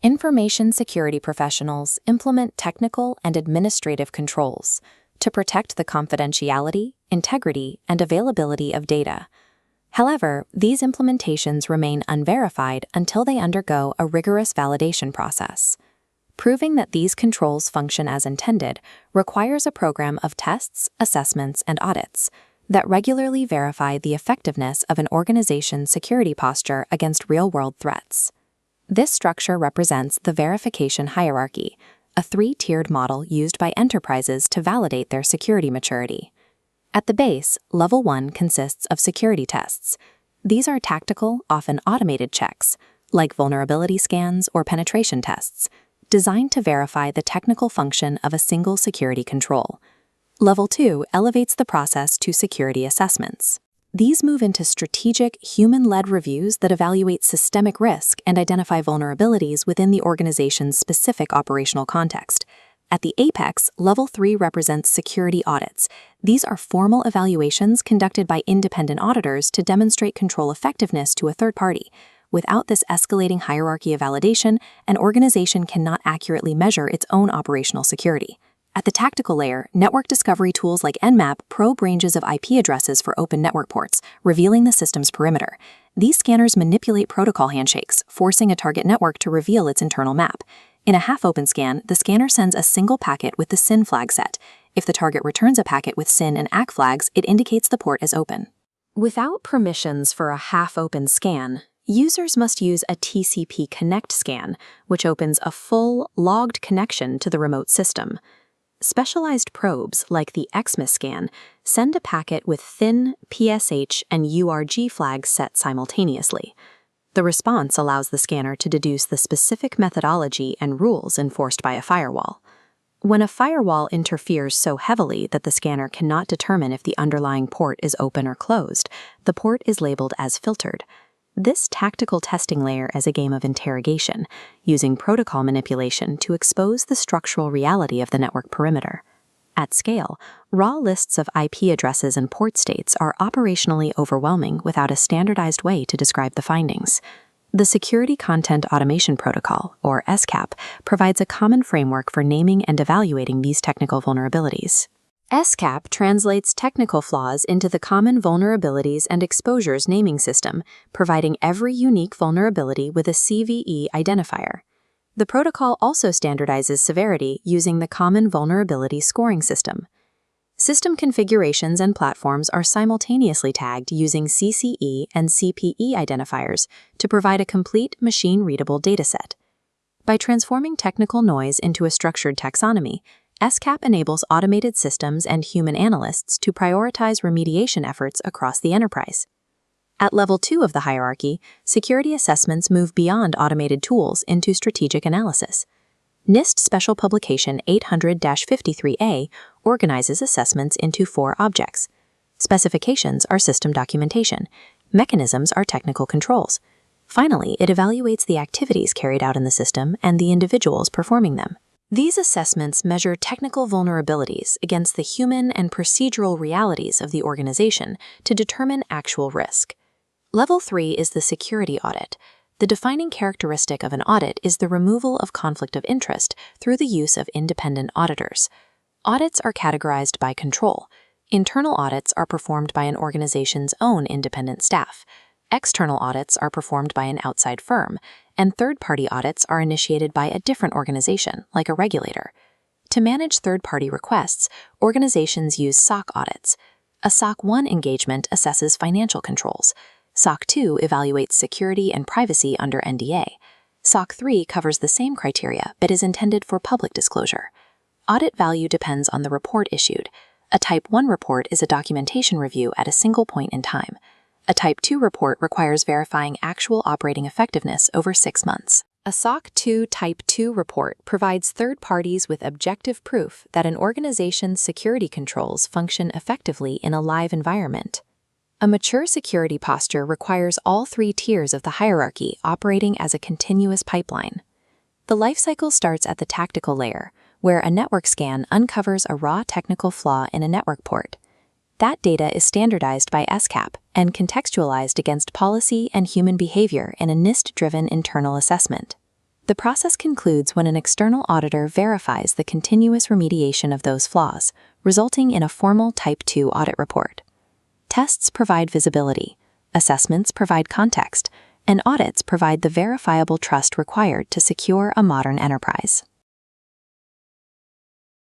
Information security professionals implement technical and administrative controls to protect the confidentiality, integrity, and availability of data. However, these implementations remain unverified until they undergo a rigorous validation process. Proving that these controls function as intended requires a program of tests, assessments, and audits that regularly verify the effectiveness of an organization's security posture against real-world threats. This structure represents the verification hierarchy, a three-tiered model used by enterprises to validate their security maturity. At the base, Level 1 consists of security tests. These are tactical, often automated checks, like vulnerability scans or penetration tests, designed to verify the technical function of a single security control. Level 2 elevates the process to security assessments. These move into strategic, human-led reviews that evaluate systemic risk and identify vulnerabilities within the organization's specific operational context. At the apex, Level 3 represents security audits. These are formal evaluations conducted by independent auditors to demonstrate control effectiveness to a third party. Without this escalating hierarchy of validation, an organization cannot accurately measure its own operational security. At the tactical layer, network discovery tools like Nmap probe ranges of IP addresses for open network ports, revealing the system's perimeter. These scanners manipulate protocol handshakes, forcing a target network to reveal its internal map. In a half-open scan, the scanner sends a single packet with the SYN flag set. If the target returns a packet with SYN and ACK flags, it indicates the port is open. Without permissions for a half-open scan, users must use a TCP connect scan, which opens a full, logged connection to the remote system. Specialized probes, like the XMIS scan, send a packet with thin, PSH, and URG flags set simultaneously. The response allows the scanner to deduce the specific methodology and rules enforced by a firewall. When a firewall interferes so heavily that the scanner cannot determine if the underlying port is open or closed, the port is labeled as filtered. This tactical testing layer is a game of interrogation, using protocol manipulation to expose the structural reality of the network perimeter. At scale, raw lists of IP addresses and port states are operationally overwhelming without a standardized way to describe the findings. The Security Content Automation Protocol, or SCAP, provides a common framework for naming and evaluating these technical vulnerabilities. SCAP translates technical flaws into the common vulnerabilities and exposures naming system, providing every unique vulnerability with a CVE identifier. The protocol also standardizes severity using the Common Vulnerability Scoring System. System configurations and platforms are simultaneously tagged using CCE and CPE identifiers to provide a complete machine-readable dataset. By transforming technical noise into a structured taxonomy, SCAP enables automated systems and human analysts to prioritize remediation efforts across the enterprise. At Level 2 of the hierarchy, security assessments move beyond automated tools into strategic analysis. NIST Special Publication 800-53A organizes assessments into 4 objects. Specifications are system documentation. Mechanisms are technical controls. Finally, it evaluates the activities carried out in the system and the individuals performing them. These assessments measure technical vulnerabilities against the human and procedural realities of the organization to determine actual risk. Level 3 is the security audit. The defining characteristic of an audit is the removal of conflict of interest through the use of independent auditors. Audits are categorized by control. Internal audits are performed by an organization's own independent staff. External audits are performed by an outside firm, and third-party audits are initiated by a different organization, like a regulator. To manage third-party requests, organizations use SOC audits. A SOC 1 engagement assesses financial controls. SOC 2 evaluates security and privacy under NDA. SOC 3 covers the same criteria but is intended for public disclosure. Audit value depends on the report issued. A Type 1 report is a documentation review at a single point in time. A Type 2 report requires verifying actual operating effectiveness over 6 months. A SOC 2 Type 2 report provides third parties with objective proof that an organization's security controls function effectively in a live environment. A mature security posture requires all 3 tiers of the hierarchy operating as a continuous pipeline. The lifecycle starts at the tactical layer, where a network scan uncovers a raw technical flaw in a network port. That data is standardized by SCAP and contextualized against policy and human behavior in a NIST-driven internal assessment. The process concludes when an external auditor verifies the continuous remediation of those flaws, resulting in a formal Type 2 audit report. Tests provide visibility, assessments provide context, and audits provide the verifiable trust required to secure a modern enterprise.